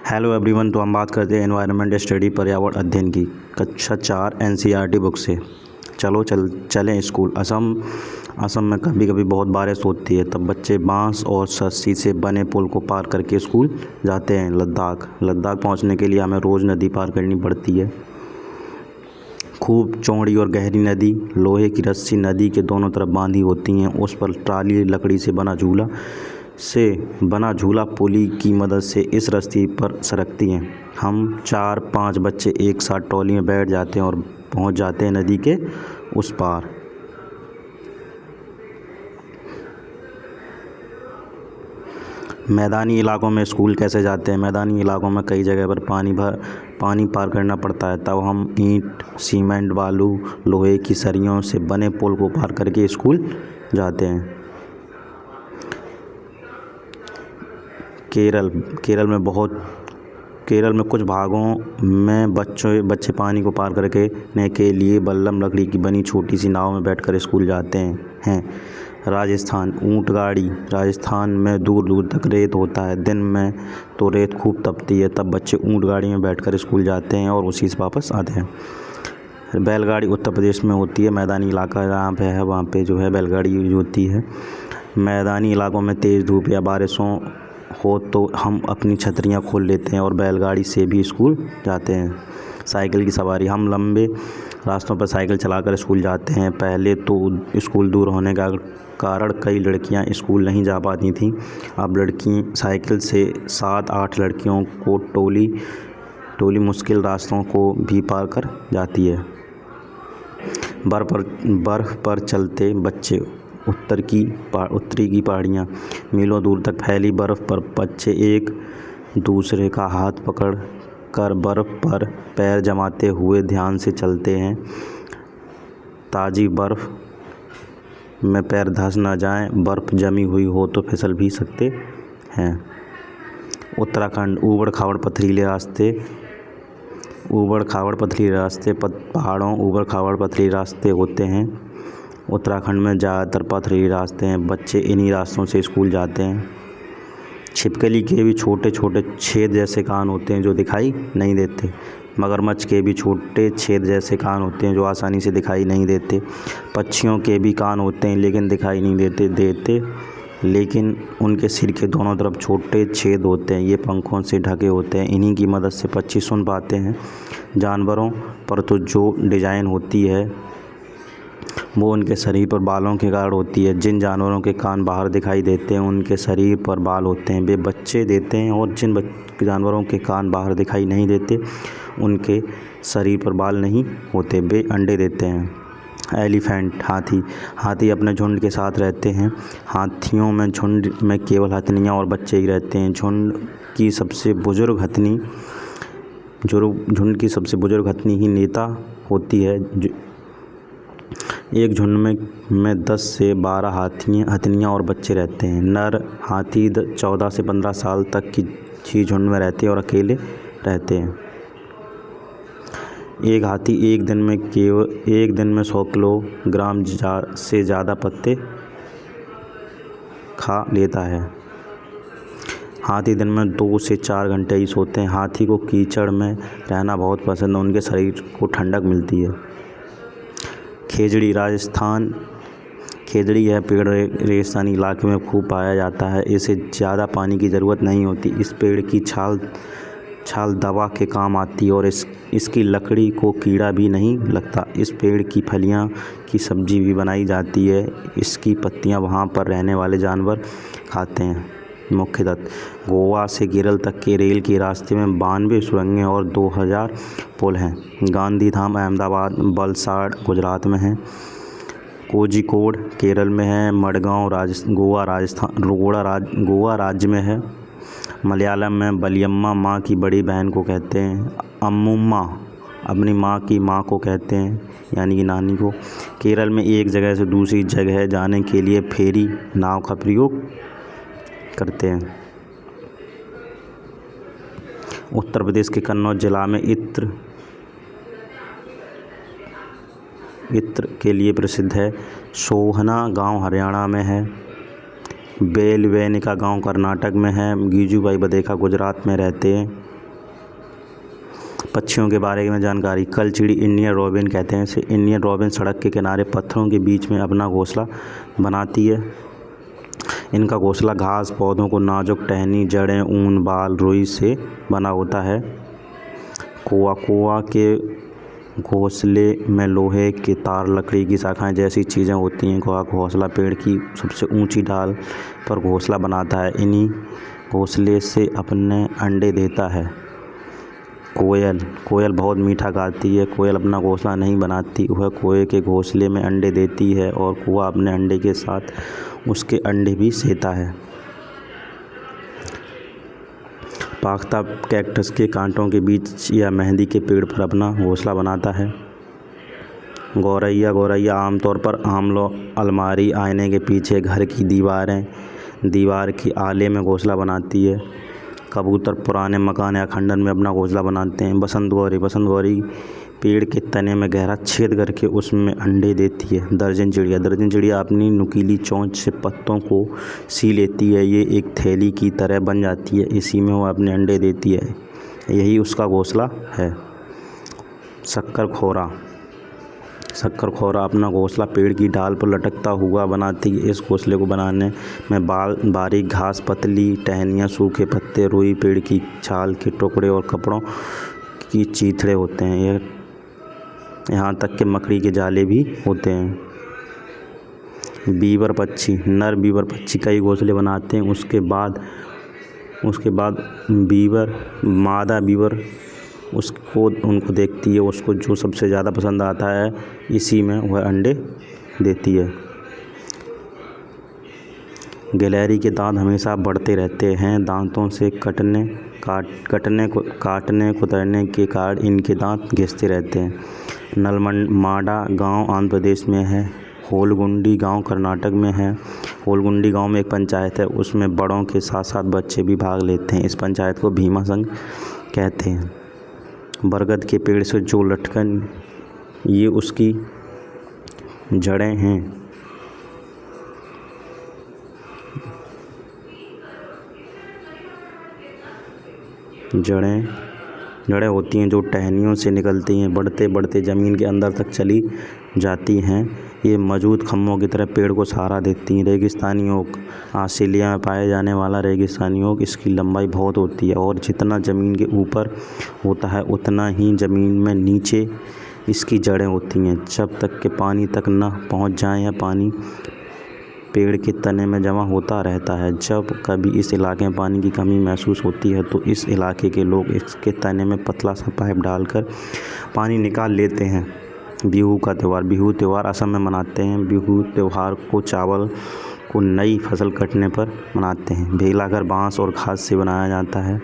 Hello everyone. तो हम बात करते हैं एनवायरनमेंट स्टडी पर्यावरण अध्ययन की कक्षा 4 एनसीईआरटी बुक से। चलें स्कूल। असम में कभी कभी बहुत बारिश होती है, तब बच्चे बांस और रस्सी से बने पुल को पार करके स्कूल जाते हैं। लद्दाख पहुंचने के लिए हमें रोज़ नदी पार करनी पड़ती है। खूब चौड़ी और गहरी नदी, लोहे की रस्सी नदी के दोनों तरफ बांधी होती हैं। उस पर ट्राली लकड़ी से बना झूला पुली की मदद से इस रस्सी पर सरकती हैं। हम 4-5 बच्चे एक साथ ट्रॉली में बैठ जाते हैं और पहुंच जाते हैं नदी के उस पार। मैदानी इलाकों में स्कूल कैसे जाते हैं? मैदानी इलाकों में कई जगह पर पानी पार करना पड़ता है, तब हम ईंट, सीमेंट, बालू, लोहे की सरियों से बने पुल को पार करके स्कूल जाते हैं। केरल में कुछ भागों में बच्चे पानी को पार करने के लिए बल्लम लकड़ी की बनी छोटी सी नाव में बैठकर स्कूल जाते हैं। राजस्थान ऊंट गाड़ी। राजस्थान में दूर दूर तक रेत होता है। दिन में तो रेत खूब तपती है, तब बच्चे ऊंट गाड़ी में बैठकर स्कूल जाते हैं और उसी से वापस आते हैं। बैलगाड़ी उत्तर प्रदेश में होती है। मैदानी इलाका जहाँ पे है वहाँ पे जो है बैलगाड़ी यूज होती है। मैदानी इलाकों में तेज़ धूप या बारिशों हो तो हम अपनी छतरियाँ खोल लेते हैं और बैलगाड़ी से भी स्कूल जाते हैं। साइकिल की सवारी। हम लंबे रास्तों पर साइकिल चलाकर स्कूल जाते हैं। पहले तो स्कूल दूर होने का कारण कई लड़कियां स्कूल नहीं जा पाती थीं। अब लड़की साइकिल से 7-8 लड़कियों को टोली मुश्किल रास्तों को भी पार कर जाती है। बर्फ़ पर चलते बच्चे। उत्तरी की पहाड़ियाँ। मीलों दूर तक फैली बर्फ़ पर बच्चे एक दूसरे का हाथ पकड़ कर बर्फ़ पर पैर जमाते हुए ध्यान से चलते हैं। ताज़ी बर्फ़ में पैर धंस न जाएं, बर्फ़ जमी हुई हो तो फिसल भी सकते हैं। उत्तराखंड ऊबड़-खाबड़ पथरीले रास्ते। पहाड़ों ऊबड़-खाबड़ पथरीले रास्ते होते हैं। उत्तराखंड में ज़्यादातर पथरीले रास्ते हैं। बच्चे इन्हीं रास्तों से स्कूल जाते हैं। छिपकली के भी छोटे छोटे छेद जैसे कान होते हैं जो दिखाई नहीं देते। मगरमच्छ के भी छोटे छेद जैसे कान होते हैं जो आसानी से दिखाई नहीं देते। पक्षियों के भी कान होते हैं लेकिन दिखाई नहीं देते, लेकिन उनके सिर के दोनों तरफ छोटे छेद होते हैं। ये पंखों से ढके होते हैं। इन्हीं की मदद से पक्षी सुन पाते हैं। जानवरों पर तो जो डिज़ाइन होती है वो उनके शरीर पर बालों के कारण होती है। जिन जानवरों के कान बाहर दिखाई देते हैं उनके शरीर पर बाल होते हैं, वे बच्चे देते हैं। और जिन जानवरों के कान बाहर दिखाई नहीं देते उनके शरीर पर बाल नहीं होते, वे अंडे देते हैं। एलिफेंट हाथी अपने झुंड के साथ रहते हैं। हाथियों में झुंड में केवल हथनियाँ और बच्चे ही रहते हैं। झुंड की सबसे बुजुर्ग हथनी ही नेता होती है। एक झुंड में 10 से 12 हथनियाँ और बच्चे रहते हैं। नर हाथी 14 से 15 साल तक की झुंड में रहते हैं और अकेले रहते हैं। एक हाथी एक दिन में 100 किलोग्राम से ज़्यादा पत्ते खा लेता है। हाथी दिन में 2 से 4 घंटे ही सोते हैं। हाथी को कीचड़ में रहना बहुत पसंद है, उनके शरीर को ठंडक मिलती है। खेजड़ी खेजड़ी यह पेड़ रेगिस्तानी इलाके में खूब पाया जाता है। इसे ज़्यादा पानी की ज़रूरत नहीं होती। इस पेड़ की छाल दवा के काम आती है और इसकी लकड़ी को कीड़ा भी नहीं लगता। इस पेड़ की फलियां की सब्जी भी बनाई जाती है। इसकी पत्तियां वहां पर रहने वाले जानवर खाते हैं। मुख्य तत्व। गोवा से केरल तक के रेल के रास्ते में 92 सुरंगें और 2000 पुल हैं। गांधीधाम अहमदाबाद वलसाड गुजरात में है। कोझिकोड केरल में है। मडगांव गोवा राज्य में है। मलयालम में बलियम्मा माँ की बड़ी बहन को कहते हैं। अम्मुम्मा अपनी माँ की माँ को कहते हैं, यानी कि नानी को। केरल में एक जगह से दूसरी जगह जाने के लिए फेरी नाव का प्रयोग करते हैं। उत्तर प्रदेश के कन्नौज जिला में इत्र के लिए प्रसिद्ध है। सोहना गांव हरियाणा में है। बेलवेनिका गांव कर्नाटक में है। गीजूभाई बधेखा गुजरात में रहते हैं। पक्षियों के बारे में जानकारी। कल चिड़ी इंडियन रॉबिन कहते हैं इसे। इंडियन रॉबिन सड़क के किनारे पत्थरों के बीच में अपना घोंसला बनाती है। इनका घोंसला घास, पौधों को नाजुक टहनी, जड़ें, ऊन, बाल, रुई से बना होता है। कोआ के घोंसले में लोहे के तार, लकड़ी की शाखाएं जैसी चीज़ें होती हैं। कोआ घोंसला पेड़ की सबसे ऊंची डाल पर घोंसला बनाता है। इन्हीं घोंसले से अपने अंडे देता है। कोयल बहुत मीठा गाती है। कोयल अपना घोंसला नहीं बनाती, वह कोए के घोंसले में अंडे देती है और कौआ अपने अंडे के साथ उसके अंडे भी सेता है। पाख्ता कैक्टस के कांटों के बीच या मेहंदी के पेड़ पर अपना घोंसला बनाता है। गौरैया आमतौर पर अलमारी, आईने के पीछे, घर की दीवार की आले में घोंसला बनाती है। कबूतर पुराने मकान या खंडन में अपना घोंसला बनाते हैं। बसंत गौरी पेड़ के तने में गहरा छेद करके उसमें अंडे देती है। दर्जन चिड़िया अपनी नुकीली चोंच से पत्तों को सी लेती है। ये एक थैली की तरह बन जाती है, इसी में वह अपने अंडे देती है। यही उसका घोंसला है। शक्कर खोरा अपना घोंसला पेड़ की डाल पर लटकता हुआ बनाती है। इस घोंसले को बनाने में बारीक घास, पतली टहनियाँ, सूखे पत्ते, रुई, पेड़ की छाल के टुकड़े और कपड़ों की चीथड़े होते हैं। यहाँ तक कि मकड़ी के जाले भी होते हैं। नर बीवर पक्षी कई घोंसले बनाते हैं। उसके बाद मादा बीवर उनको देखती है। उसको जो सबसे ज़्यादा पसंद आता है, इसी में वह अंडे देती है। गिलहरी के दांत हमेशा बढ़ते रहते हैं। दांतों से काटने कुतरने के कारण इनके दांत घिसते रहते हैं। नलमाडा गांव आंध्र प्रदेश में है। होलगुंडी गांव कर्नाटक में है। होलगुंडी गांव में एक पंचायत है, उसमें बड़ों के साथ साथ बच्चे भी भाग लेते हैं। इस पंचायत को भीमा संघ कहते हैं। बरगद के पेड़ से जो लटकन, ये उसकी जड़ें हैं। जड़ें होती हैं जो टहनियों से निकलती हैं, बढ़ते ज़मीन के अंदर तक चली जाती हैं। ये मजबूत खम्भों की तरह पेड़ को सहारा देती हैं। रेगिस्तानी ओक, ऑस्ट्रेलिया में पाए जाने वाला रेगिस्तानी ओक, इसकी लंबाई बहुत होती है और जितना ज़मीन के ऊपर होता है उतना ही ज़मीन में नीचे इसकी जड़ें होती हैं। जब तक के पानी तक न पहुंच जाए या पानी पेड़ के तने में जमा होता रहता है। जब कभी इस इलाके में पानी की कमी महसूस होती है तो इस इलाके के लोग इसके तने में पतला सा पाइप डालकर पानी निकाल लेते हैं। बिहू त्यौहार असम में मनाते हैं। बिहू त्यौहार को चावल को नई फसल कटने पर मनाते हैं। भेलाघर बांस और घास से बनाया जाता है।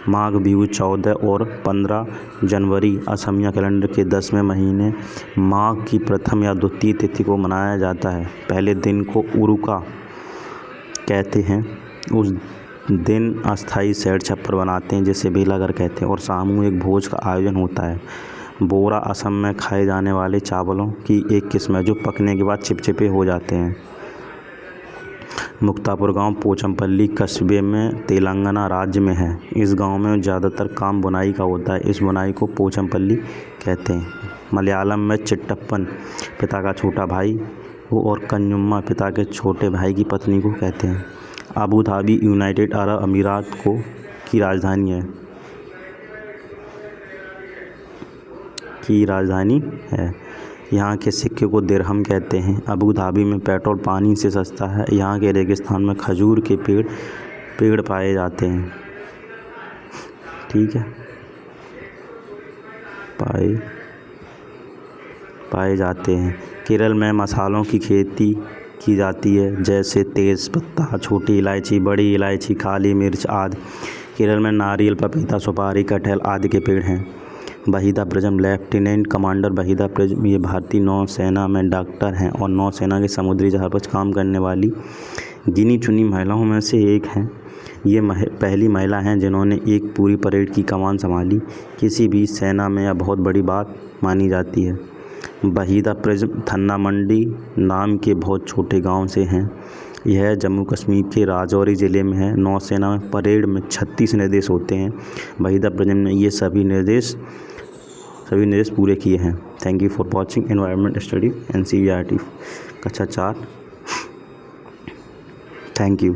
माघ बिहू 14 और 15 जनवरी असमिया कैलेंडर के 10वें महीने माघ की प्रथम या द्वितीय तिथि को मनाया जाता है। पहले दिन को उरुका कहते हैं। उस दिन अस्थाई सैर छप्पर बनाते हैं जिसे भेलाघर कहते हैं और सामूहिक भोज का आयोजन होता है। बोरा असम में खाए जाने वाले चावलों की एक किस्म है जो पकने के बाद चिपचिपे हो जाते हैं। मुक्तापुर गांव पोचमपल्ली कस्बे में तेलंगाना राज्य में है। इस गांव में ज़्यादातर काम बुनाई का होता है। इस बुनाई को पोचमपल्ली कहते हैं। मलयालम में चिट्टप्पन पिता का छोटा भाई और कंजुम्मा पिता के छोटे भाई की पत्नी को कहते हैं। अबू धाबी यूनाइटेड अरब अमीरात की राजधानी है। यहाँ के सिक्के को दिरहम कहते हैं। अबू धाबी में पेट्रोल पानी से सस्ता है। यहाँ के रेगिस्तान में खजूर के पेड़ पाए जाते हैं। ठीक है, पाए जाते हैं। केरल में मसालों की खेती की जाती है जैसे तेज पत्ता, छोटी इलायची, बड़ी इलायची, काली मिर्च आदि। केरल में नारियल, पपीता, सुपारी, कटहल आदि के पेड़ हैं। Waheeda prism, lieutenant commander Waheeda prism ये भारतीय नौसेना में डॉक्टर हैं और नौसेना के समुद्री जहाज़ पर काम करने वाली गिनी चुनी महिलाओं में से एक हैं। ये पहली महिला हैं जिन्होंने एक पूरी परेड की कमान संभाली। किसी भी सेना में यह बहुत बड़ी बात मानी जाती है। वहीदा प्रिज्म थन्नामंडी नाम के बहुत छोटे गांव से हैं। यह जम्मू कश्मीर के राजौरी ज़िले में है। नौसेना में परेड में 36 निर्देश होते हैं। वहीदा प्रजन ने ये सभी निर्देश पूरे किए हैं। Thank you for watching environment study NCERT कक्षा 4। Thank you.